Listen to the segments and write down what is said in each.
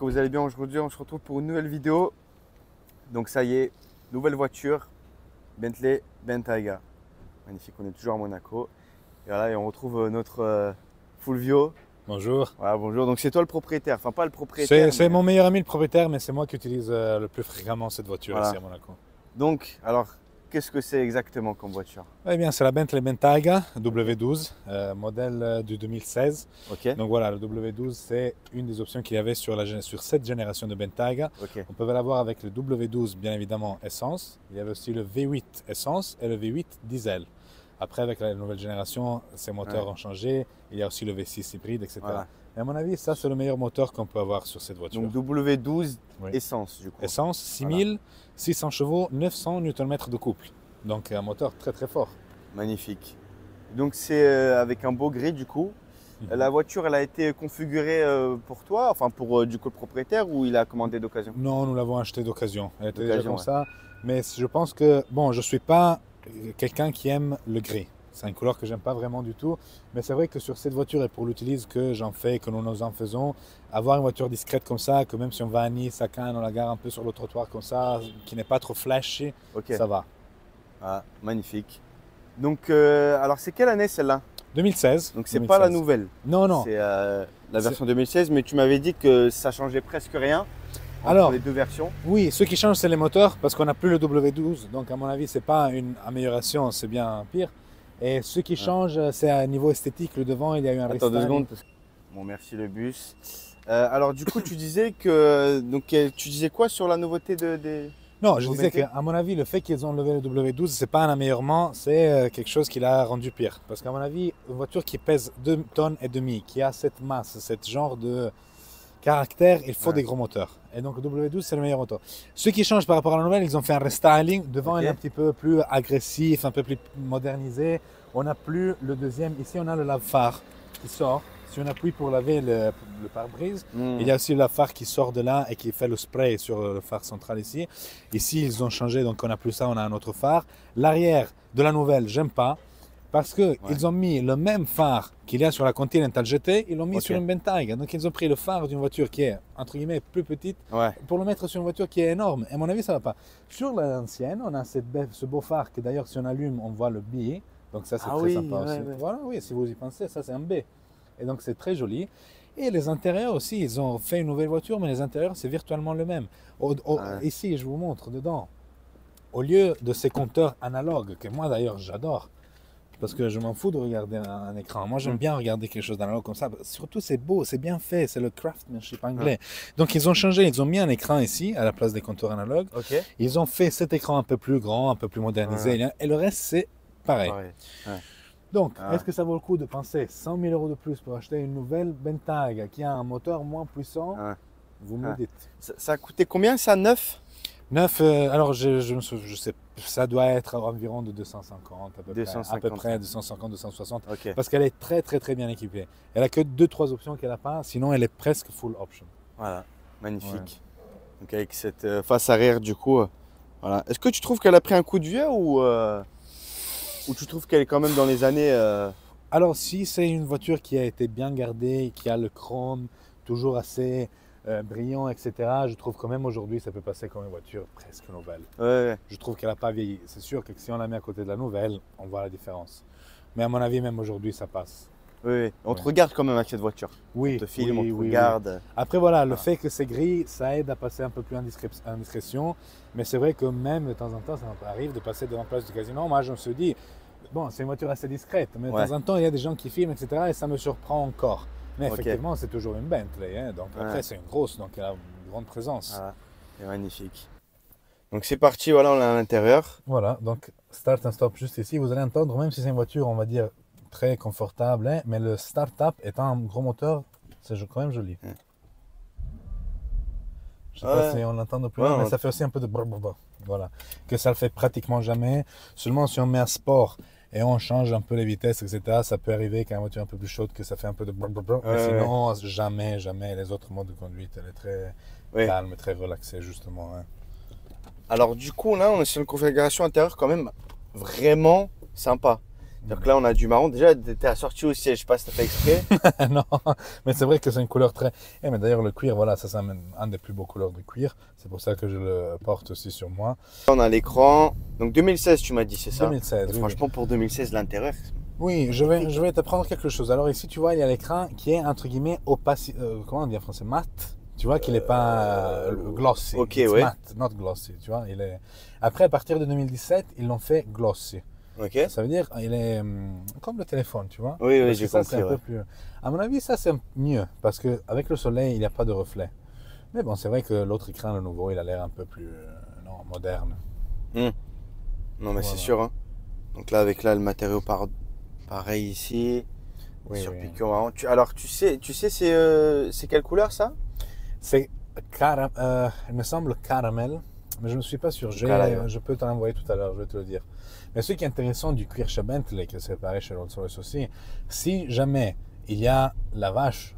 que vous allez bien. Aujourd'hui, on se retrouve pour une nouvelle vidéo. Donc ça y est, nouvelle voiture, Bentley Bentayga. Magnifique, on est toujours à Monaco. Et voilà, et on retrouve notre Fulvio. Bonjour. Voilà, bonjour. Donc c'est toi le propriétaire, enfin pas le propriétaire. C'est mais... mon meilleur ami le propriétaire, mais c'est moi qui utilise le plus fréquemment cette voiture Voilà. ici à Monaco. Donc, alors, qu'est-ce que c'est exactement comme voiture? Eh bien, c'est la Bentley Bentayga W12, modèle du 2016. Ok, Donc voilà, le W12, c'est une des options qu'il y avait sur cette génération de Bentayga. ok. On pouvait l'avoir avec le W12, bien évidemment, essence. Il y avait aussi le V8 essence et le V8 diesel. Après, avec la nouvelle génération, ces moteurs ont changé. Il y a aussi le V6 hybride, etc. Voilà. Et à mon avis, ça, c'est le meilleur moteur qu'on peut avoir sur cette voiture. Donc W12 Oui. essence du coup. Essence, 6600 chevaux, 900 Nm de couple. Donc un moteur très très fort. Magnifique. Donc c'est avec un beau gris du coup. La voiture, elle a été configurée pour toi, enfin pour du coup le propriétaire, ou il a commandé d'occasion? Non, nous l'avons acheté d'occasion. Elle était déjà D'occasion, comme ouais. ça. Mais je pense que, bon, je ne suis pas quelqu'un qui aime le gris. C'est une couleur que j'aime pas vraiment du tout. Mais c'est vrai que sur cette voiture, et pour l'utilise que j'en fais, que nous en faisons, avoir une voiture discrète comme ça, que même si on va à Nice, à Cannes, on la gare un peu sur le trottoir comme ça, qui n'est pas trop flashy, Ok. ça va. Ah, magnifique. Donc, alors c'est quelle année celle-là? 2016. Donc c'est pas la 2016. nouvelle. Non, non. C'est la version 2016, mais tu m'avais dit que ça changeait presque rien entre Alors, les deux versions. oui, ce qui change, c'est les moteurs, parce qu'on n'a plus le W12. Donc, à mon avis, c'est pas une amélioration, c'est bien pire. Et ce qui change, c'est à niveau esthétique. Le devant, il y a eu un Attends deux restyling. secondes. Bon, merci le bus. Alors du coup, tu disais que tu disais quoi sur la nouveauté des Non, je nouveaux disais Bentley? qu'à mon avis, le fait qu'ils ont levé le W12, c'est pas un améliorement, c'est quelque chose qui l'a rendu pire. Parce qu'à mon avis, une voiture qui pèse 2 tonnes et demi, qui a cette masse, ce genre de caractère, il faut des gros moteurs. Et donc le W12, c'est le meilleur moteur. Ce qui change par rapport à la nouvelle, ils ont fait un restyling. Devant, Ok. il est un petit peu plus agressif, un peu plus modernisé. On n'a plus le deuxième. Ici, on a le lave-phare qui sort. Si on appuie pour laver le pare-brise, il y a aussi le lave-phare qui sort de là et qui fait le spray sur le phare central ici. Ici, ils ont changé, donc on n'a plus ça, on a un autre phare. L'arrière de la nouvelle, j'aime pas. Parce qu'ils ont mis le même phare qu'il y a sur la Continental GT, ils l'ont mis sur une Bentayga. Donc ils ont pris le phare d'une voiture qui est, entre guillemets, plus petite, Ouais. pour le mettre sur une voiture qui est énorme. Et à mon avis, ça ne va pas. Sur l'ancienne, on a ce beau phare que d'ailleurs, si on allume, on voit le B. Donc ça, c'est Ah très oui, sympa ouais, aussi. ouais. Voilà, oui, si vous y pensez, ça, c'est un B. Et donc c'est très joli. Et les intérieurs aussi, ils ont fait une nouvelle voiture, mais les intérieurs, c'est virtuellement le même. Ici, je vous montre dedans. Au lieu de ces compteurs analogues, que moi d'ailleurs j'adore, parce que je m'en fous de regarder un écran. Moi, j'aime bien regarder quelque chose d'analogue comme ça. Surtout, c'est beau, c'est bien fait, c'est le craftsmanship anglais. Donc, ils ont changé, ils ont mis un écran ici, à la place des compteurs analogues. Ok. Ils ont fait cet écran un peu plus grand, un peu plus modernisé. Et le reste, c'est pareil. Pareil. Ouais. Donc, Ah. est-ce que ça vaut le coup de penser 100 000 euros de plus pour acheter une nouvelle Bentayga qui a un moteur moins puissant? Ouais. Vous me dites. Ça a coûté combien ça, neuf? 9, alors je sais, ça doit être environ de 250 à peu 250. près. À peu près 250, 260. Ok. Parce qu'elle est très très très bien équipée. Elle a que 2-3 options qu'elle n'a pas, sinon elle est presque full option. Voilà, magnifique. Donc avec cette face arrière du coup, voilà. Est-ce que tu trouves qu'elle a pris un coup de vieux ou tu trouves qu'elle est quand même dans les années Alors si c'est une voiture qui a été bien gardée, qui a le chrome toujours assez brillant, etc., je trouve quand même aujourd'hui ça peut passer comme une voiture presque nouvelle. Ouais. Je trouve qu'elle n'a pas vieilli. C'est sûr que si on la met à côté de la nouvelle, on voit la différence. Mais à mon avis, même aujourd'hui, ça passe. Oui. On te regarde quand même avec cette voiture. Oui, On te filme, oui, on te oui, regarde. oui. Après, voilà, le fait que c'est gris, ça aide à passer un peu plus en discrétion. Mais c'est vrai que même de temps en temps, ça arrive de passer devant la place du casino. Moi, je me suis dit, bon, c'est une voiture assez discrète. Mais de temps en temps, il y a des gens qui filment, etc. Et ça me surprend encore. Mais effectivement, c'est toujours une Bentley. Hein, donc après, c'est une grosse, donc elle a une grande présence. Voilà. C'est magnifique. Donc c'est parti, voilà, on l'a à l'intérieur. Voilà, donc start and stop juste ici. Vous allez entendre, même si c'est une voiture, on va dire, très confortable, hein, mais le start-up étant un gros moteur, c'est quand même joli. Je sais pas si on l'entend de plus loin, mais ça fait aussi un peu de blablabla. Voilà, que ça le fait pratiquement jamais. Seulement si on met un sport et on change un peu les vitesses, etc., ça peut arriver qu'à une voiture un peu plus chaude que ça fait un peu de blablabla. Mais sinon, jamais, jamais. Les autres modes de conduite, elle est très calme, très relaxée, justement. Hein. Alors du coup, là, on est sur une configuration intérieure quand même vraiment sympa. Donc là, on a du marron. Déjà, tu es assorti au siège. Je sais pas si tu as fait exprès. Non, mais c'est vrai que c'est une couleur très... mais d'ailleurs, le cuir, voilà, ça c'est un des plus beaux couleurs de cuir. C'est pour ça que je le porte aussi sur moi. On a l'écran. Donc 2016, tu m'as dit, c'est ça? 2016, Et oui, franchement, pour 2016, l'intérieur. Oui, je vais t'apprendre quelque chose. Alors ici, tu vois, il y a l'écran qui est, entre guillemets, opaque. Comment on dit en français? Mat. Tu vois qu'il n'est pas glossy. Ok, It's ouais. matte, not glossy. Tu vois, il est... Après, à partir de 2017, ils l'ont fait glossy. Ok. Ça veut dire il est comme le téléphone, tu vois. Oui, Parce j'ai que ça, compris. c'est un Ouais. peu plus... À mon avis, ça, c'est mieux. Parce qu'avec le soleil, il n'y a pas de reflet. Mais bon, c'est vrai que l'autre écran, le nouveau, il a l'air un peu plus non, moderne. Non, mais Voilà. c'est sûr. Hein. Donc là, avec là, le matériau pareil ici. Oui, sur oui. piqûre marron. Alors, tu sais c'est quelle couleur ça? C'est il me semble caramel, mais je ne suis pas sûr. Caramel. Je peux te l'envoyer tout à l'heure, je vais te le dire. Mais ce qui est intéressant du cuir chez Bentley, que c'est pareil chez Rolls-Royce aussi, si jamais il y a la vache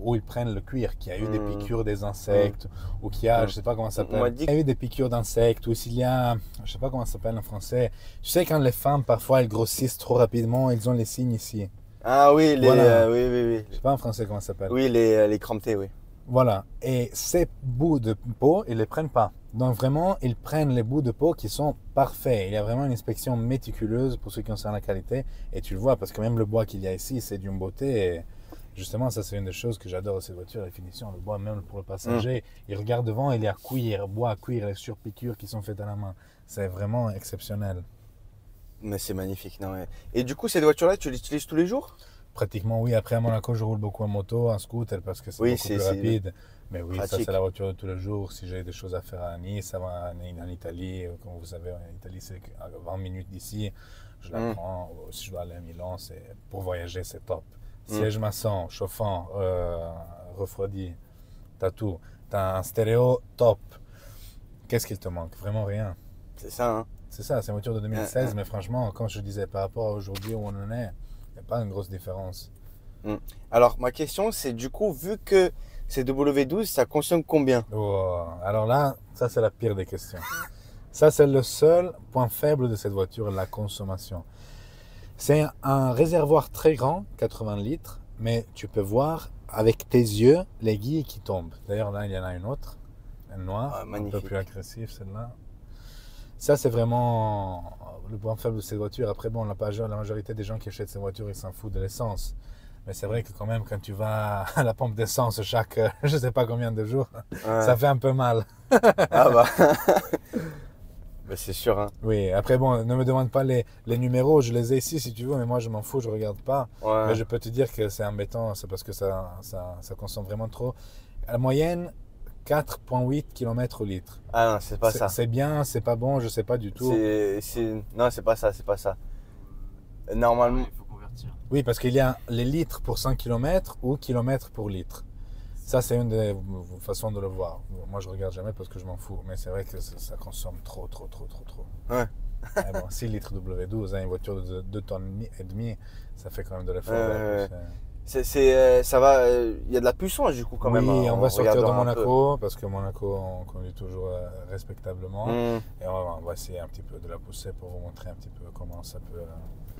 où ils prennent le cuir, qui a eu des piqûres des insectes, ou qui a, je sais pas comment ça On m'a s'appelle, dit il y a eu des piqûres d'insectes, ou s'il y a, je sais pas comment ça s'appelle en français. Tu sais, quand les femmes, parfois, elles grossissent trop rapidement, elles ont les signes ici. Ah oui, Voilà. oui. Je sais pas en français comment ça s'appelle. Oui, les cramptés, oui. Voilà. Et ces bouts de peau, ils ne les prennent pas. Donc vraiment, ils prennent les bouts de peau qui sont parfaits. Il y a vraiment une inspection méticuleuse pour ce qui concerne la qualité. Et tu le vois, parce que même le bois qu'il y a ici, c'est d'une beauté. Et justement, ça c'est une des choses que j'adore de cette voiture, la finition. Le bois, même pour le passager, il regarde devant, il y a cuir, bois, cuir, les surpiqûres qui sont faites à la main. C'est vraiment exceptionnel. Mais c'est magnifique, non ouais. Et du coup, cette voiture-là, tu l'utilises tous les jours? Pratiquement, oui. Après, à Monaco, je roule beaucoup en moto, en scooter, parce que c'est Oui, beaucoup plus rapide. Mais oui, ça, pratique. c'est la voiture de tous les jours. Si j'ai des choses à faire à Nice, en Italie, comme vous savez, en Italie, c'est à 20 minutes d'ici. Je la prends. Si je dois aller à Milan, pour voyager, c'est top. Siège maçon, chauffant, refroidi. T'as tout. T'as un stéréo top. Qu'est-ce qu'il te manque? Vraiment rien. C'est ça, hein. C'est ça, c'est une voiture de 2016, mais franchement, quand je disais par rapport à aujourd'hui où on en est, il n'y a pas une grosse différence. Alors, ma question, c'est du coup, vu que c'est W12, ça consomme combien? Oh, alors là, ça c'est la pire des questions. Ça c'est le seul point faible de cette voiture, la consommation. C'est un réservoir très grand, 80 litres, mais tu peux voir avec tes yeux les guilles qui tombent. D'ailleurs là, il y en a une autre, une noire, un peu magnifique. plus agressive celle-là. Ça c'est vraiment le point faible de cette voiture. Après bon, la majorité des gens qui achètent cette voiture, ils s'en foutent de l'essence. Mais c'est vrai que quand même, quand tu vas à la pompe d'essence chaque, je sais pas combien de jours, ça fait un peu mal. Ah bah. Bah, c'est sûr, hein. Oui, après bon, ne me demande pas les numéros, je les ai ici si tu veux, mais moi je m'en fous, je regarde pas. Ouais. Mais je peux te dire que c'est embêtant, c'est parce que ça consomme vraiment trop. La moyenne, 4,8 km au litre. Ah non, c'est pas ça. C'est bien, c'est pas bon, je sais pas du tout. Non, c'est pas ça. Normalement. Il faut convertir. Oui, parce qu'il y a les litres pour 100 km ou kilomètres pour litre. Ça, c'est une des façons de le voir. Moi, je regarde jamais parce que je m'en fous. Mais c'est vrai que ça consomme trop. Ouais. Mais bon, 6 litres W12, hein, une voiture de 2 tonnes et demi, ça fait quand même de l'effort. Ça va. Il y a de la puissance du coup quand même. Oui, on va sortir de regardant un Monaco parce que Monaco, on conduit toujours respectablement. peu. Et on va essayer un petit peu de la pousser pour vous montrer un petit peu comment ça peut.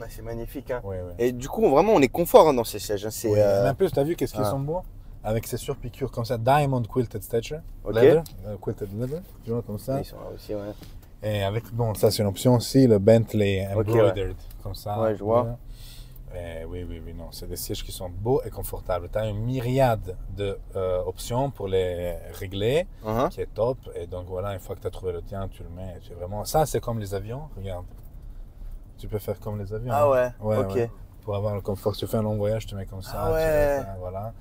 Ouais, c'est magnifique, hein. Oui. Et du coup, vraiment, on est confort hein, dans ces sièges. Hein. C'est, Oui. Mais en plus, tu as vu qu'est-ce qu'ils sont beaux? Avec ces surpiqûres comme ça, Diamond Quilted Stitcher, leather, quilted leather, tu vois, comme ça. Ils sont là aussi, ouais. Et avec, bon, ça c'est une option aussi, le Bentley Embroidered, comme ça. Ouais, je vois. Et oui, non, c'est des sièges qui sont beaux et confortables. Tu as une myriade d'options pour les régler, qui est top. Et donc voilà, une fois que tu as trouvé le tien, tu le mets. Tu es vraiment... Ça, c'est comme les avions, regarde. Tu peux faire comme les avions. Ah ouais, ok. Ouais. Pour avoir le confort, si tu fais un long voyage, tu mets comme ça. Ah ouais. Voilà.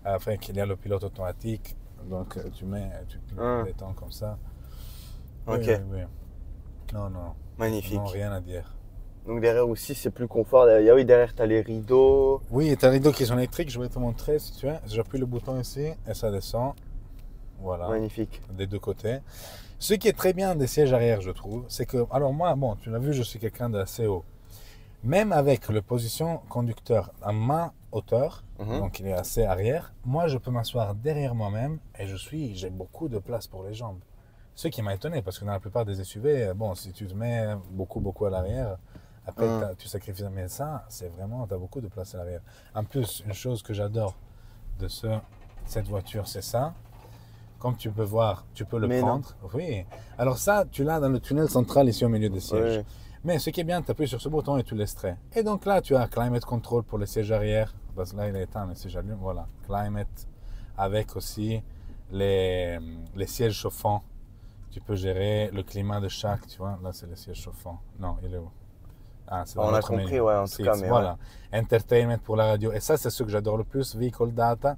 Après, il y a le pilote automatique, donc tu détends comme ça. Ok. Oui. Non. Magnifique. Non, rien à dire. Donc derrière aussi, c'est plus confort. Derrière, tu as les rideaux. Oui, tu as les rideaux qui sont électriques, je vais te montrer si tu veux. J'appuie le bouton ici et ça descend. Voilà. Magnifique. Des deux côtés. Ce qui est très bien des sièges arrière, je trouve, c'est que, alors moi, bon, tu l'as vu, je suis quelqu'un d'assez haut. Même avec la position conducteur à ma hauteur, donc il est assez arrière, moi je peux m'asseoir derrière moi-même et j'ai beaucoup de place pour les jambes. Ce qui m'a étonné parce que dans la plupart des SUV, bon, si tu te mets beaucoup à l'arrière, Après, tu sacrifies. Mais ça, c'est vraiment, tu as beaucoup de place à l'arrière. En plus, une chose que j'adore de cette voiture, c'est ça. Comme tu peux voir, tu peux le prendre. Non. Oui. Alors ça, tu l'as dans le tunnel central ici au milieu des sièges. Oui. Mais ce qui est bien, tu appuies sur ce bouton et tu l'extrais. Et donc là, tu as Climate Control pour les sièges arrière. Parce que là, il est éteint, le siège allume. Voilà, Climate. Avec aussi les sièges chauffants. Tu peux gérer le climat de chaque, tu vois. Là, c'est le siège chauffant. Non, il est où? Ah, c'est on a compris, ouais, en tout cas. Mais voilà. Ouais. Entertainment pour la radio. Et ça, c'est ce que j'adore le plus. Vehicle Data.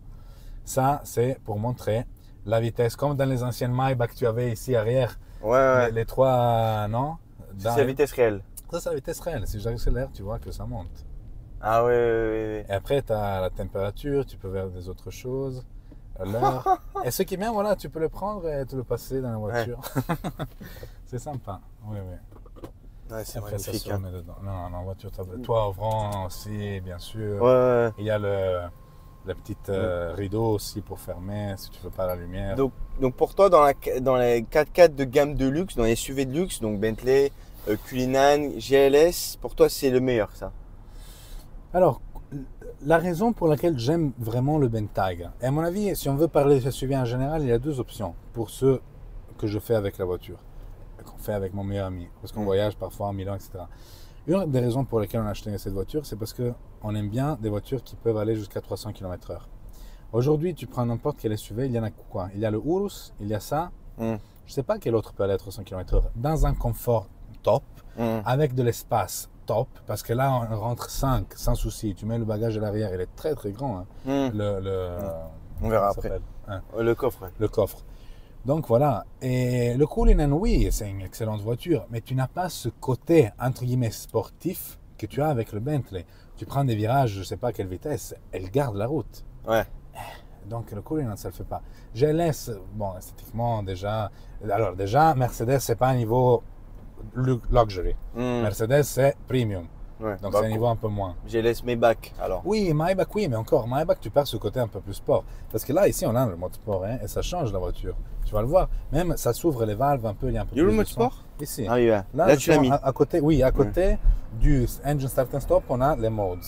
Ça, c'est pour montrer la vitesse. Comme dans les anciennes Maybach que tu avais ici arrière. Ouais. Les trois, non? C'est la vitesse réelle. Ça, c'est la vitesse réelle. Si j'accélère, tu vois que ça monte. Ah oui. Et après, tu as la température, tu peux voir des autres choses, l'heure. Et ce qui est bien, voilà, tu peux le prendre et te le passer dans la voiture. Ouais. C'est sympa. Oui. Ouais, c'est après, magnifique. Ça se met dedans. Non, voiture, toi, ouvrant aussi, bien sûr. Ouais. Il y a le petit rideau aussi pour fermer si tu veux pas la lumière. Donc pour toi, dans les 4x4 de gamme de luxe, dans les SUV de luxe, donc Bentley, Cullinan, GLS, pour toi, c'est le meilleur, ça? Alors, la raison pour laquelle j'aime vraiment le Bentayga, et à mon avis, si on veut parler de SUV en général, il y a deux options pour ceux que je fais avec la voiture, qu'on fait avec mon meilleur ami, parce qu'on voyage parfois en Milan, etc. Une des raisons pour lesquelles on a acheté cette voiture, c'est parce qu'on aime bien des voitures qui peuvent aller jusqu'à 300 km/h. Aujourd'hui, tu prends n'importe quel SUV, il y en a quoi? Il y a le Urus, il y a ça. Je ne sais pas quel autre peut aller à 300 km/h. Dans un confort top, avec de l'espace top, parce que là, on rentre 5 sans souci. Tu mets le bagage à l'arrière, il est très très grand. Hein. On verra après. Hein. Le coffre. Ouais. Le coffre. Donc voilà. Et le Cullinan, oui, c'est une excellente voiture, mais tu n'as pas ce côté, entre guillemets, sportif que tu as avec le Bentley. Tu prends des virages, je ne sais pas à quelle vitesse, elle garde la route. Ouais. Donc le Cullinan, ça ne le fait pas. GLS, bon, esthétiquement, déjà, Mercedes, c'est pas un niveau luxury. Mercedes, c'est premium. Ouais, donc c'est un niveau un peu moins. GLS Maybach, alors. Oui, Maybach, oui, mais encore, Maybach, tu perds ce côté un peu plus sport. Parce que là, ici, on a le mode sport, hein, et ça change la voiture. Tu vas le voir. Même, ça s'ouvre les valves un peu, il y a un peu plus le mode sport? Ici. Ah oui, ouais. Là tu l'as mis. À côté, oui, à côté du engine start and stop, on a les modes.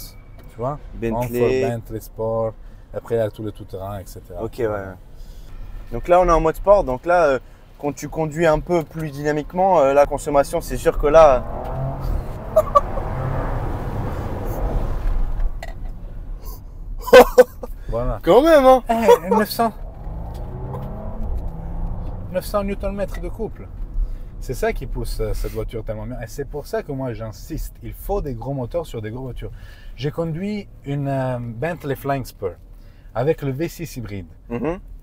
Tu vois? Bentley. Bentley Sport. Après, il y a tout le tout-terrain, etc. Ok, ouais. Donc là, on est en mode sport. Donc là, quand tu conduis un peu plus dynamiquement, la consommation, c'est sûr que là... Voilà. Quand même, hein. 900 Nm de couple. C'est ça qui pousse cette voiture tellement bien. Et c'est pour ça que moi, j'insiste. Il faut des gros moteurs sur des grosses voitures. J'ai conduit une Bentley Flying Spur avec le V6 hybride.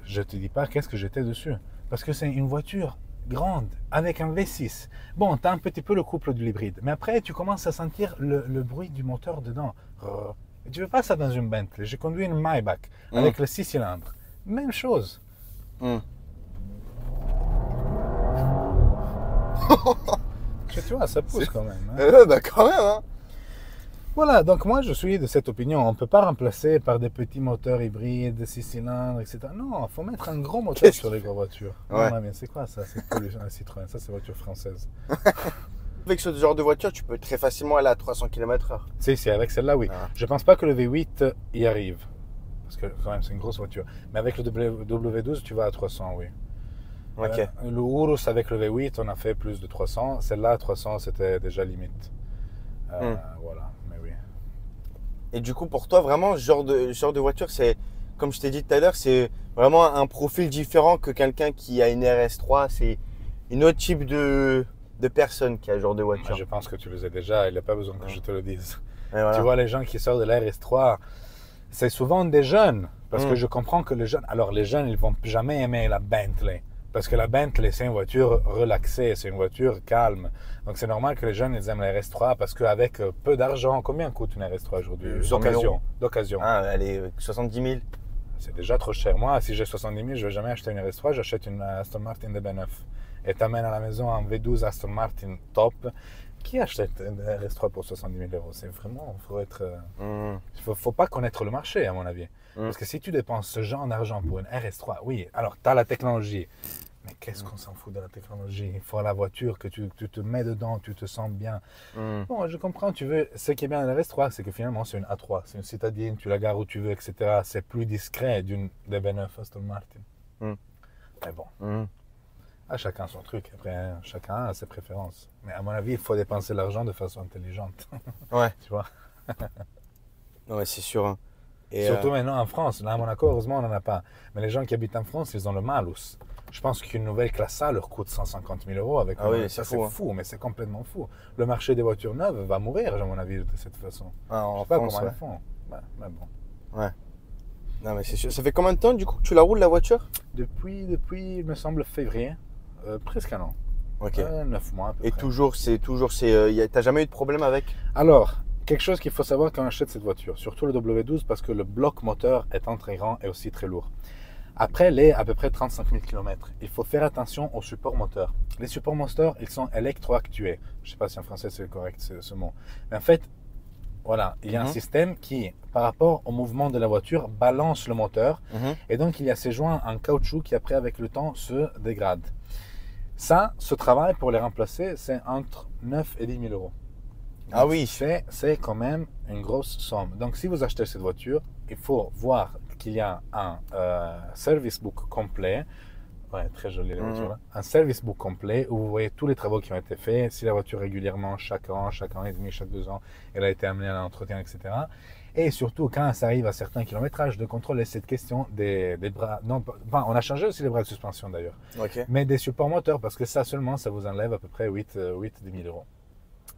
Je te dis pas qu'est-ce que j'étais dessus. Parce que c'est une voiture grande avec un V6. Bon, tu as un petit peu le couple de l'hybride. Mais après, tu commences à sentir le bruit du moteur dedans. Et tu ne veux pas ça dans une Bentley. J'ai conduit une Maybach avec le 6 cylindres. Même chose. Tu vois, ça pousse quand même. Hein. Bah quand même, hein. Voilà, donc moi je suis de cette opinion. On ne peut pas remplacer par des petits moteurs hybrides, 6 cylindres, etc. Non, il faut mettre un gros moteur sur les grosses voitures. Ouais. Non, mais c'est quoi ça? C'est pollution à Citroën. Ça, c'est voiture française. Avec ce genre de voiture, tu peux très facilement aller à 300 km/h. Si, avec celle-là, oui. Je ne pense pas que le V8 y arrive. Parce que quand même, c'est une grosse voiture. Mais avec le W12, tu vas à 300, oui. Ok. Le Urus avec le V8, on a fait plus de 300. Celle-là, 300, c'était déjà limite. Voilà, mais oui. Et du coup, pour toi, vraiment, ce genre de voiture, c'est, comme je t'ai dit tout à l'heure, c'est vraiment un profil différent que quelqu'un qui a une RS3. C'est une autre type de personne qui a ce genre de voiture. Je pense que tu le sais déjà, il n'y a pas besoin que je te le dise. Voilà. Tu vois, les gens qui sortent de la RS3, c'est souvent des jeunes. Parce que je comprends que les jeunes... Alors, les jeunes, ils ne vont jamais aimer la Bentley. Parce que la Bentley, c'est une voiture relaxée, c'est une voiture calme. Donc, c'est normal que les jeunes, ils aiment la RS3 parce qu'avec peu d'argent, combien coûte une RS3 aujourd'hui? D'occasion. Ah, elle est 70 000. C'est déjà trop cher. Moi, si j'ai 70 000, je ne vais jamais acheter une RS3, j'achète une Aston Martin DB9. Et tu amènes à la maison un V12 Aston Martin top. Qui achète une RS3 pour 70 000 euros? C'est vraiment, faut pas connaître le marché, à mon avis. Parce que si tu dépenses ce genre d'argent pour une RS3, oui, alors tu as la technologie, Mais qu'est-ce qu'on s'en fout de la technologie? Il faut la voiture, que tu te mets dedans, tu te sens bien. Bon, je comprends, tu veux. Ce qui est bien à la RS3, c'est que finalement, c'est une A3. C'est une citadine, tu la gares où tu veux, etc. C'est plus discret d'une DB9 Aston Martin. Mais bon, à chacun son truc. Après, hein, chacun a ses préférences. Mais à mon avis, il faut dépenser l'argent de façon intelligente. Ouais. Tu vois? Non, c'est sûr. Hein. Et Surtout maintenant en France. Là, à Monaco, heureusement, on n'en a pas. Mais les gens qui habitent en France, ils ont le malus. Je pense qu'une nouvelle classe A leur coûte 150 000 euros. Avec oui, ça, c'est c'est fou, hein. fou, mais c'est complètement fou. Le marché des voitures neuves va mourir, à mon avis, de cette façon. en Je sais pas France, comment ouais. ils font. Mais bon. Ouais. Non, mais c'est sûr. Ça fait combien de temps du coup que tu la roules la voiture? Depuis, il me semble, février. Presque un an. Ok. 9 mois à peu Et près. t'as jamais eu de problème avec? Alors, quelque chose qu'il faut savoir quand on achète cette voiture, surtout le W12, parce que le bloc moteur étant très grand et aussi très lourd. Après les à peu près 35 000 km, il faut faire attention aux supports moteurs. Les supports moteurs, ils sont électroactués. Je ne sais pas si en français c'est correct ce mot. Mais en fait, voilà, il y a un système qui, par rapport au mouvement de la voiture, balance le moteur. Et donc, il y a ces joints en caoutchouc qui, après, avec le temps, se dégradent. Ça, ce travail pour les remplacer, c'est entre 9 et 10 000 euros. Donc, Ah oui. c'est quand même une grosse somme. Donc, si vous achetez cette voiture, il faut voir qu'il y a un service book complet. Ouais, très jolie la voiture là. Un service book complet où vous voyez tous les travaux qui ont été faits. Si la voiture régulièrement, chaque an et demi, chaque 2 ans, elle a été amenée à l'entretien, etc. Et surtout, quand ça arrive à certains kilométrages, de contrôler cette question des bras. Non, on a changé aussi les bras de suspension d'ailleurs. Ok. Mais des supports moteurs, parce que ça seulement, ça vous enlève à peu près 8 10 000 euros.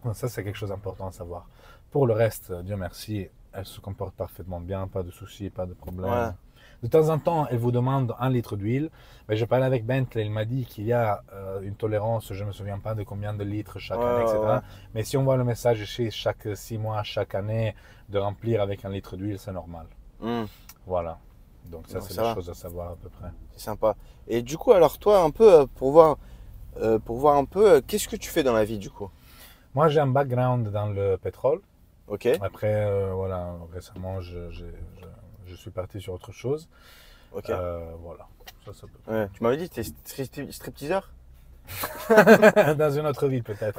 Donc ça, c'est quelque chose d'important à savoir. Pour le reste, Dieu merci, elle se comporte parfaitement bien, pas de soucis, pas de problème. Ouais. De temps en temps, elle vous demande 1 litre d'huile. Mais je parlais avec Bentley, il m'a dit qu'il y a une tolérance, je ne me souviens pas de combien de litres chaque année, etc. Ouais. Mais si on voit le message ici, chaque 6 mois, chaque année, de remplir avec 1 litre d'huile, c'est normal. Voilà. Donc ça, c'est des choses à savoir à peu près. C'est sympa. Et du coup, alors toi, un peu, pour voir un peu, qu'est-ce que tu fais dans la vie du coup? Moi, j'ai un background dans le pétrole. Ok. Après, voilà, récemment, je suis parti sur autre chose. Ok. Voilà. Ça peut Ouais. Tu m'avais dit que tu étais stripteaseur? dans une autre vie, peut-être.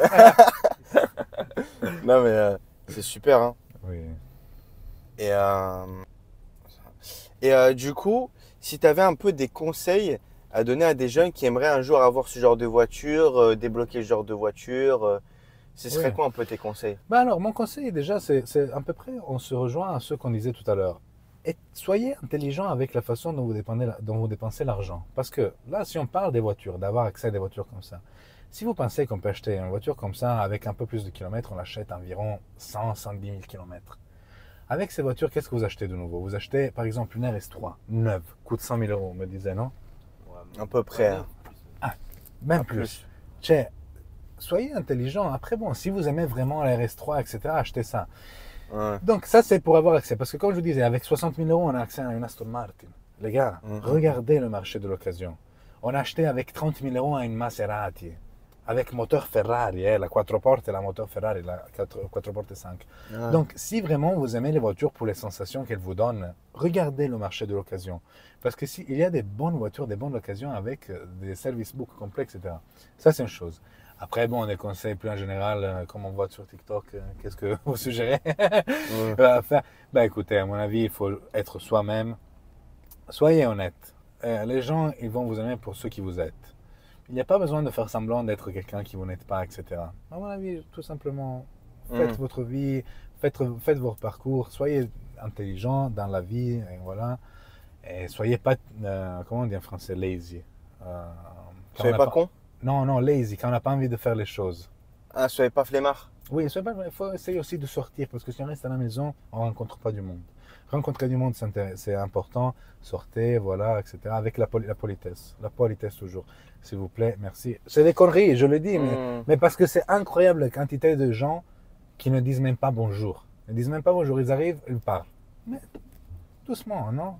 Non, mais c'est super. Hein. Oui. Et du coup, si tu avais un peu des conseils à donner à des jeunes qui aimeraient un jour avoir ce genre de voiture, débloquer ce genre de voiture, ce serait quoi un peu tes conseils? Ben alors, mon conseil, déjà, c'est à peu près, on se rejoint à ce qu'on disait tout à l'heure. Et soyez intelligent avec la façon dont vous dépensez l'argent. Parce que là, si on parle des voitures, d'avoir accès à des voitures comme ça, si vous pensez qu'on peut acheter une voiture comme ça avec un peu plus de kilomètres, on l'achète environ 100-110 000 kilomètres. Avec ces voitures, qu'est-ce que vous achetez de nouveau? Vous achetez par exemple une RS3 neuve, coûte 100 000 euros, on me disait, non? À peu près. Hein. Ah, même plus. Soyez intelligent. Après, bon, si vous aimez vraiment la RS3, etc., achetez ça. Ouais. Donc, ça, c'est pour avoir accès. Parce que, comme je vous disais, avec 60 000 euros, on a accès à une Aston Martin. Les gars, regardez le marché de l'occasion. On a acheté avec 30 000 euros une Maserati. Avec moteur Ferrari, la quattroporte et la moteur Ferrari, la quattroporte 5. Ouais. Donc, si vraiment vous aimez les voitures pour les sensations qu'elles vous donnent, regardez le marché de l'occasion. Parce que s'il y a des bonnes voitures, des bonnes occasions avec des service books complets, etc. Ça, c'est une chose. Après, bon, des conseils plus en général, comme on voit sur TikTok, qu'est-ce que vous suggérez à faire? Ben, écoutez, à mon avis, il faut être soi-même. Soyez honnête. Les gens, ils vont vous aimer pour ce qui vous êtes. Il n'y a pas besoin de faire semblant d'être quelqu'un qui vous n'êtes pas, etc. À mon avis, tout simplement, faites votre vie, faites votre parcours, soyez intelligent dans la vie, et voilà. Et soyez pas, comment on dit en français, lazy. Soyez pas con? Non, lazy, quand on n'a pas envie de faire les choses. Ah, soyez pas flemmard? Oui, il faut essayer aussi de sortir, parce que si on reste à la maison, on ne rencontre pas du monde. Rencontrer du monde, c'est important. Sortez, voilà, etc. Avec la politesse. La politesse toujours. S'il vous plaît, merci. C'est des conneries, je le dis, mais parce que c'est incroyable la quantité de gens qui ne disent même pas bonjour. Ils ne disent même pas bonjour, ils arrivent, ils parlent. Mais doucement, non?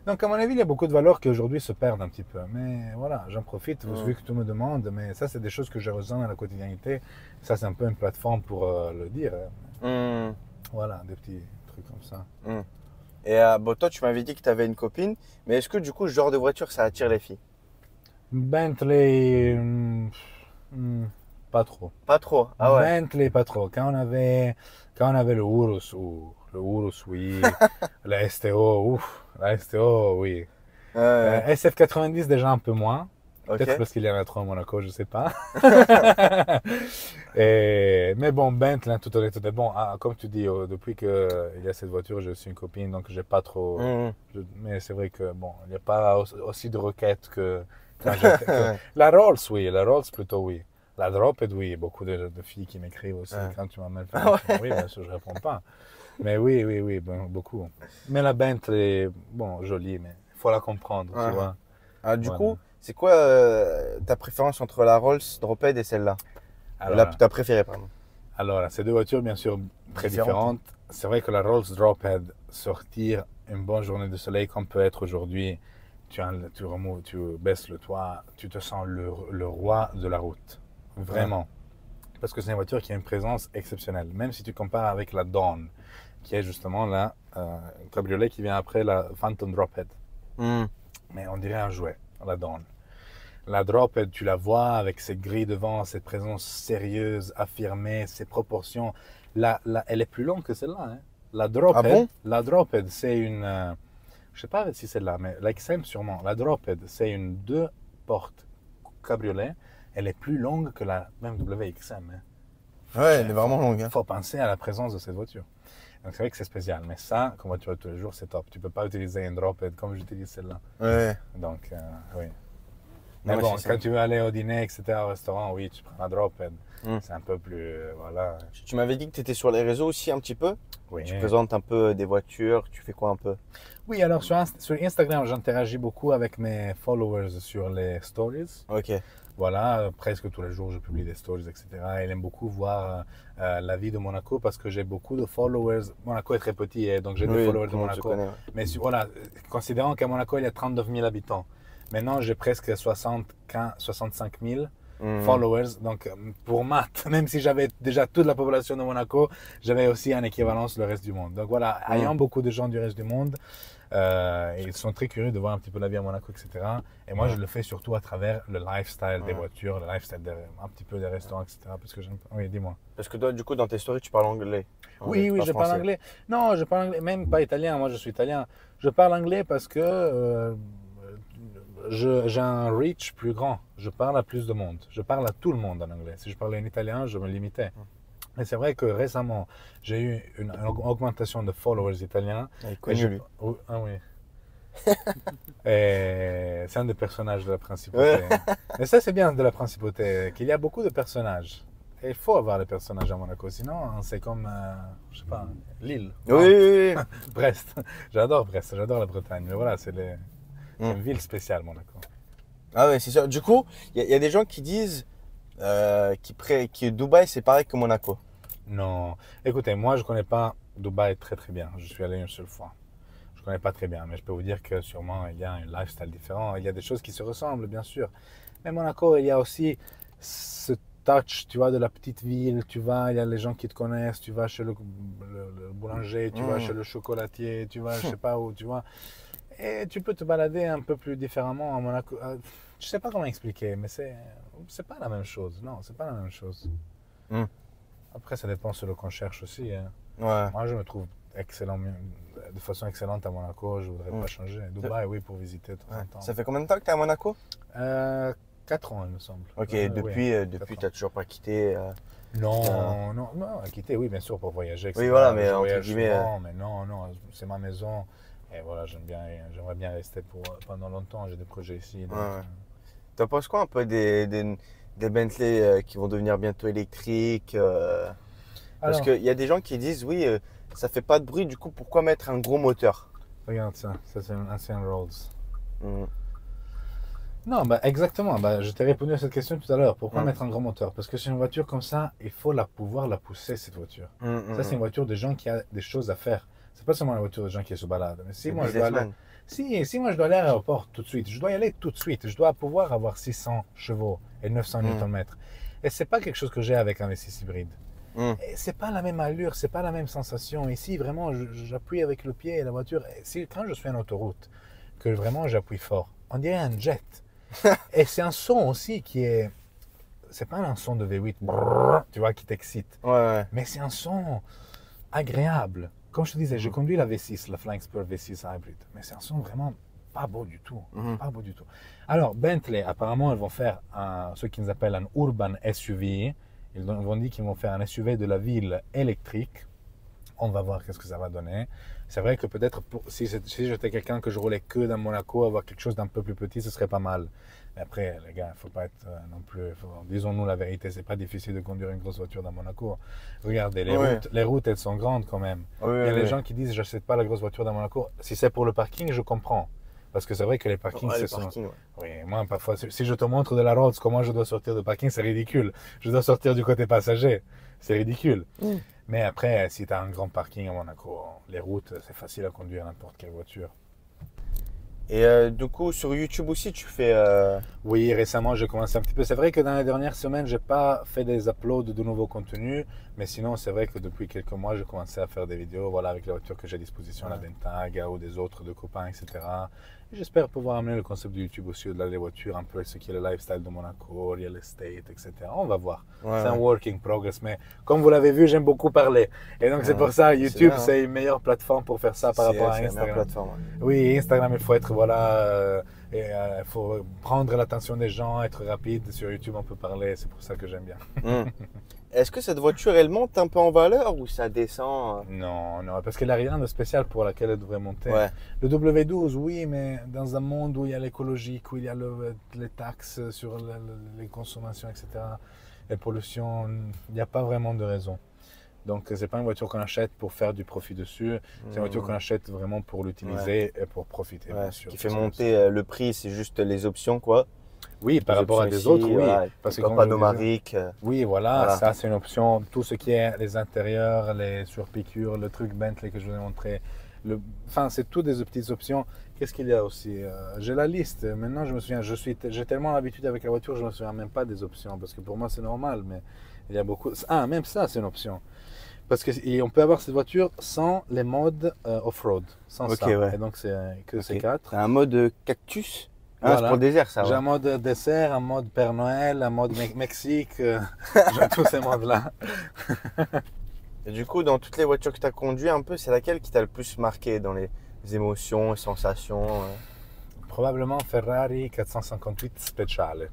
Donc, à mon avis, il y a beaucoup de valeurs qui aujourd'hui se perdent un petit peu. Mais voilà, j'en profite, vu que tu me demandes. Mais ça, c'est des choses que je ressens dans la quotidienneté. Ça, c'est un peu une plateforme pour le dire. Voilà, des petits trucs comme ça. Et bon, toi, tu m'avais dit que tu avais une copine. Mais est-ce que du coup, ce genre de voiture, ça attire les filles? Bentley, pas trop. Pas trop. Ah ouais. Bentley, pas trop. Quand on avait le Urus, oui. La STO, ouf. La STO, oui. SF90, déjà un peu moins. Peut-être parce qu'il y en a trop à Monaco, je sais pas. Mais bon, Bentley, tout honnêtement, bon, comme tu dis, depuis qu'il y a cette voiture, j'ai aussi une copine, donc j'ai pas trop. Mais c'est vrai que bon, il n'y a pas aussi de requêtes que quand la Rolls, oui, la Rolls plutôt, oui. La Dropped, oui, beaucoup de filles qui m'écrivent aussi quand tu m'appelles. Oui, bien sûr, je réponds pas. Mais oui, beaucoup. Mais la Bentley, bon, jolie, mais il faut la comprendre, tu vois. Alors, du coup, c'est quoi ta préférence entre la Rolls Dropped et celle-là? Ta préférée, pardon. Alors, ces deux voitures, bien sûr, très différentes. C'est vrai que la Rolls Dropped, sortir une bonne journée de soleil comme peut être aujourd'hui, tu baisses le toit, tu te sens le roi de la route. Vraiment. Parce que c'est une voiture qui a une présence exceptionnelle. Même si tu compares avec la Dawn, qui est justement la cabriolet qui vient après la Phantom Dropped. Mais on dirait un jouet, la Dawn. La Dropped, tu la vois avec ses grilles devant, cette présence sérieuse, affirmée, ses proportions. Elle est plus longue que celle-là. Hein. La Dropped, c'est une... je ne sais pas si c'est là, mais la XM sûrement. La Dropped, c'est une 2 portes cabriolet. Elle est plus longue que la BMW XM. Hein. Ouais, elle est vraiment longue. Il faut penser à la présence de cette voiture. Donc c'est vrai que c'est spécial. Mais ça, comme voiture de tous les jours, c'est top. Tu ne peux pas utiliser une Dropped comme j'utilise celle-là. Ouais. Donc, oui. Mais bon, quand tu veux aller au dîner, etc., au restaurant, oui, tu prends la Dropped. C'est un peu plus, voilà. Tu m'avais dit que tu étais sur les réseaux aussi un petit peu. Oui. Tu présentes un peu des voitures, tu fais quoi un peu? Oui, alors sur Instagram, j'interagis beaucoup avec mes followers sur les stories. Ok. Voilà, presque tous les jours, je publie des stories, etc. Elle aime beaucoup voir la vie de Monaco parce que j'ai beaucoup de followers. Monaco est très petit, donc j'ai des followers de Monaco. Mais voilà, considérant qu'à Monaco, il y a 39 000 habitants. Maintenant, j'ai presque 65 000 followers. Donc, pour maths, même si j'avais déjà toute la population de Monaco, j'avais aussi en équivalence le reste du monde. Donc voilà, ayant beaucoup de gens du reste du monde, ils sont très curieux de voir un petit peu la vie à Monaco, etc. Et moi, je le fais surtout à travers le lifestyle des voitures, le lifestyle un petit peu des restaurants, etc. Parce que j'aime... Oui, dis-moi. Parce que toi, du coup, dans tes stories, tu parles anglais. Oui, je parle anglais. Non, je parle anglais, même pas italien. Moi, je suis italien. Je parle anglais parce que j'ai un reach plus grand. Je parle à plus de monde. Je parle à tout le monde en anglais. Si je parlais en italien, je me limitais. Mais c'est vrai que récemment, j'ai eu une augmentation de followers italiens. Il est connu, lui. Ah oui. C'est un des personnages de la principauté. Mais ça, c'est bien de la principauté, qu'il y a beaucoup de personnages. Et il faut avoir les personnages à Monaco, sinon c'est comme, je sais pas, Lille. Oui. Brest. J'adore Brest, j'adore la Bretagne. Mais voilà, c'est une ville spéciale, Monaco. Ah ouais, c'est sûr. Du coup, il y a des gens qui disent que Dubaï, c'est pareil que Monaco. Non. Écoutez, moi, je ne connais pas Dubaï très très bien. Je suis allé une seule fois. Je ne connais pas très bien, mais je peux vous dire que sûrement, il y a un lifestyle différent. Il y a des choses qui se ressemblent, bien sûr. Mais Monaco, il y a aussi ce touch, tu vois, de la petite ville. Tu vas, il y a les gens qui te connaissent. Tu vas chez le boulanger, tu vas chez le chocolatier, tu vas, je sais pas où, tu vois. Et tu peux te balader un peu plus différemment à Monaco. Je sais pas comment expliquer, mais c'est pas la même chose. Non, c'est pas la même chose. Après, ça dépend sur le qu'on cherche aussi. Hein. Ouais. Moi, je me trouve excellent, de façon excellente à Monaco. Je voudrais pas changer. Dubaï, oui, pour visiter de temps en temps. Ça fait combien de temps que tu es à Monaco? 4 ans, il me semble. Ok, depuis tu n'as toujours pas quitté Non, quitter, oui, bien sûr, pour voyager, etc. Oui, voilà, mais je entre voyage guillemets. souvent, mais non, c'est ma maison. Et voilà, j'aimerais bien rester pendant longtemps. J'ai des projets ici. Donc, T'en penses quoi un peu des Bentley qui vont devenir bientôt électriques Parce qu'il y a des gens qui disent oui, ça fait pas de bruit, du coup pourquoi mettre un gros moteur? Regarde ça c'est un ancien Rolls. Non, exactement. Je t'ai répondu à cette question tout à l'heure. Pourquoi mettre un gros moteur? Parce que c'est une voiture comme ça, il faut pouvoir la pousser, cette voiture. Ça, c'est une voiture de gens qui ont des choses à faire. C'est pas seulement une voiture de gens qui se baladent. Mais si moi je dois aller à l'aéroport tout de suite, je dois y aller tout de suite. Je dois pouvoir avoir 600 chevaux et 900 Nm. Et c'est pas quelque chose que j'ai avec un V6 hybride. C'est pas la même allure, c'est pas la même sensation. Ici, vraiment, j'appuie avec le pied et la voiture. Quand je suis en autoroute, que vraiment j'appuie fort, on dirait un jet. Et c'est un son aussi qui est... C'est pas un son de V8, brrr, tu vois, qui t'excite. Ouais. Mais c'est un son agréable. Comme je te disais, je conduis la V6, la Flying Spur V6 Hybrid. Mais c'est un son vraiment pas beau du tout. Pas beau du tout. Alors, Bentley, apparemment, ils vont faire ce qu'ils appellent un Urban SUV. Ils vont dire qu'ils vont faire un SUV de la ville électrique. On va voir qu'est-ce que ça va donner. C'est vrai que peut-être si j'étais quelqu'un que je roulais que dans Monaco, avoir quelque chose d'un peu plus petit, ce serait pas mal. Mais après, les gars, il ne faut pas être non plus... disons-nous la vérité, c'est pas difficile de conduire une grosse voiture dans Monaco. Regardez, les routes, elles sont grandes quand même. Il y a des gens qui disent, je n'achète pas la grosse voiture dans Monaco. Si c'est pour le parking, je comprends. Parce que c'est vrai que les parkings, Oui, moi, parfois, si je te montre de la Rolls, comment je dois sortir de parking, c'est ridicule. Je dois sortir du côté passager. C'est ridicule. Mais après, si tu as un grand parking à Monaco, les routes, c'est facile à conduire n'importe quelle voiture. Et du coup, sur YouTube aussi, tu fais... Oui, récemment, j'ai commencé un petit peu. C'est vrai que dans les dernières semaines, je n'ai pas fait des uploads de nouveaux contenus. Mais sinon, c'est vrai que depuis quelques mois, j'ai commencé à faire des vidéos voilà, avec les voitures que j'ai à disposition, la Bentayga ou des autres de copains, etc. Et j'espère pouvoir amener le concept de YouTube aussi au-delà des voitures, un peu ce qui est le lifestyle de Monaco, real estate, etc. On va voir. C'est un working progress. Mais comme vous l'avez vu, j'aime beaucoup parler. Et donc, c'est pour ça, YouTube, c'est une meilleure plateforme pour faire ça par rapport à Instagram. Oui, Instagram, il faut être, voilà... il faut prendre l'attention des gens, être rapide. Sur YouTube, on peut parler. C'est pour ça que j'aime bien. Est-ce que cette voiture, elle monte un peu en valeur ou ça descend? Non, parce qu'elle n'a rien de spécial pour laquelle elle devrait monter. Le W12, oui, mais dans un monde où il y a l'écologique, où il y a les taxes sur les consommations, etc., les pollutions, il n'y a pas vraiment de raison. Donc, ce n'est pas une voiture qu'on achète pour faire du profit dessus. C'est une voiture qu'on achète vraiment pour l'utiliser et pour profiter. Bien sûr. Ce qui fait monter le prix, c'est juste les options, quoi. Oui, par rapport à des autres, oui. Parce que panomarique. Oui, voilà, ça c'est une option. Tout ce qui est les intérieurs, les surpiqûres, le truc Bentley que je vous ai montré. Enfin, c'est toutes des petites options. Qu'est-ce qu'il y a aussi? J'ai la liste. Maintenant, je me souviens, j'ai tellement l'habitude avec la voiture, je ne me souviens même pas des options. Parce que pour moi, c'est normal, mais il y a beaucoup... Ah, même ça, c'est une option. Parce qu'on peut avoir cette voiture sans les modes off-road. Sans ça. Et donc, c'est que ces quatre. C'est un mode cactus. Voilà. C'est pour le désert, ça. J'ai un mode dessert, un mode Père Noël, un mode Mexique. J'ai tous ces modes-là. Et du coup, dans toutes les voitures que tu as conduites, un peu, c'est laquelle qui t'a le plus marqué dans les émotions, les sensations? Probablement Ferrari 458 Speciale.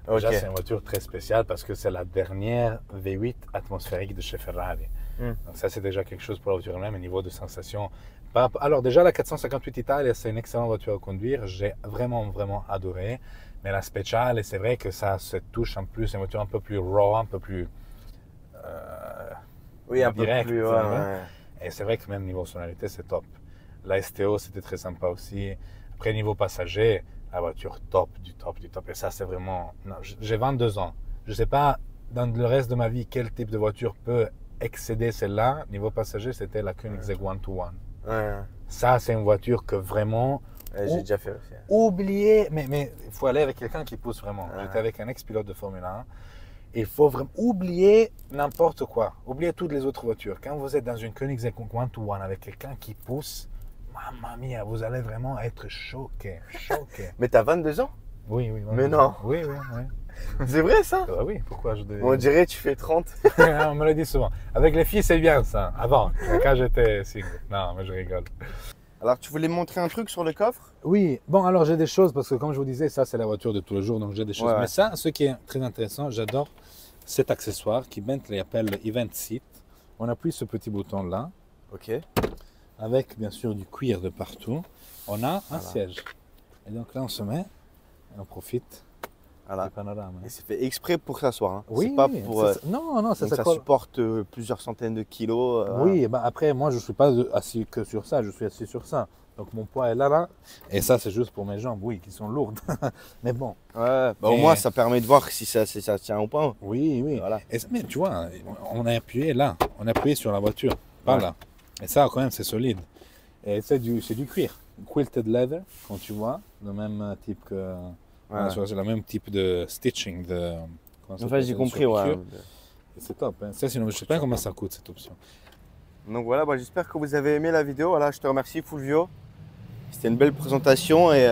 Déjà, c'est une voiture très spéciale parce que c'est la dernière V8 atmosphérique de chez Ferrari. Donc ça, c'est déjà quelque chose pour la voiture elle-même au niveau de sensation. Alors déjà, la 458 Italia, c'est une excellente voiture à conduire. J'ai vraiment, vraiment adoré. Mais la Speciale, c'est vrai que ça se touche en plus. C'est une voiture un peu plus raw, un peu plus un direct. Peu plus, Et c'est vrai que même niveau sonorité, c'est top. La STO, c'était très sympa aussi. Après, niveau passager, la voiture top, du top, du top. Et ça, c'est vraiment... Non, j'ai 22 ans. Je ne sais pas, dans le reste de ma vie, quel type de voiture peut excéder celle-là. Niveau passager, c'était la Koenigsegg One-to-One. Ça, c'est une voiture que vraiment... j'ai déjà fait aussi. Oubliez, mais il faut aller avec quelqu'un qui pousse vraiment. J'étais avec un ex-pilote de Formule 1. Il faut vraiment oublier n'importe quoi. Oubliez toutes les autres voitures. Quand vous êtes dans une Koenigsegg One-to-One avec quelqu'un qui pousse, mamma mia, vous allez vraiment être choqué. Mais t'as 22 ans? Oui. Mais non. Oui. C'est vrai ça? Oui, pourquoi je devais... On dirait que tu fais 30. On me le dit souvent. Avec les filles, c'est bien ça. Avant, quand j'étais single. Non, mais je rigole. Alors, tu voulais montrer un truc sur le coffre? Oui. Bon, alors j'ai des choses, parce que comme je vous disais, ça c'est la voiture de tous les jours, donc j'ai des choses. Mais ça, ce qui est très intéressant, j'adore cet accessoire qui Bentley appelle le Event Seat. On appuie ce petit bouton là. Ok. Avec bien sûr du cuir de partout. On a un siège. Et donc là, on se met et on profite. Voilà. Panorama. Et c'est fait exprès pour s'asseoir. Hein. Oui, c'est pas pour. Non, ça supporte plusieurs centaines de kilos. Oui, après, moi, je ne suis pas assis que sur ça, je suis assis sur ça. Donc mon poids est là. Et ça, c'est juste pour mes jambes, oui, qui sont lourdes. Mais bon. Au moins, ça permet de voir si ça tient ou pas. Oui. Voilà. Mais tu vois, on a appuyé là. On a appuyé sur la voiture, pas là. Et ça, quand même, c'est solide. Et c'est du cuir. Quilted leather, quand tu vois, le même type que. C'est le même type de stitching. Enfin, j'ai compris, C'est top. Hein. Ça, sinon, je ne sais pas comment ça coûte cette option. Donc voilà, j'espère que vous avez aimé la vidéo. Voilà, je te remercie, Fulvio. C'était une belle présentation et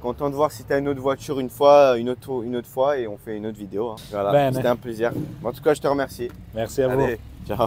Content de voir si tu as une autre voiture une autre fois et on fait une autre vidéo. Hein. Voilà, c'était un plaisir. En tout cas, je te remercie. Merci à vous. Allez, ciao.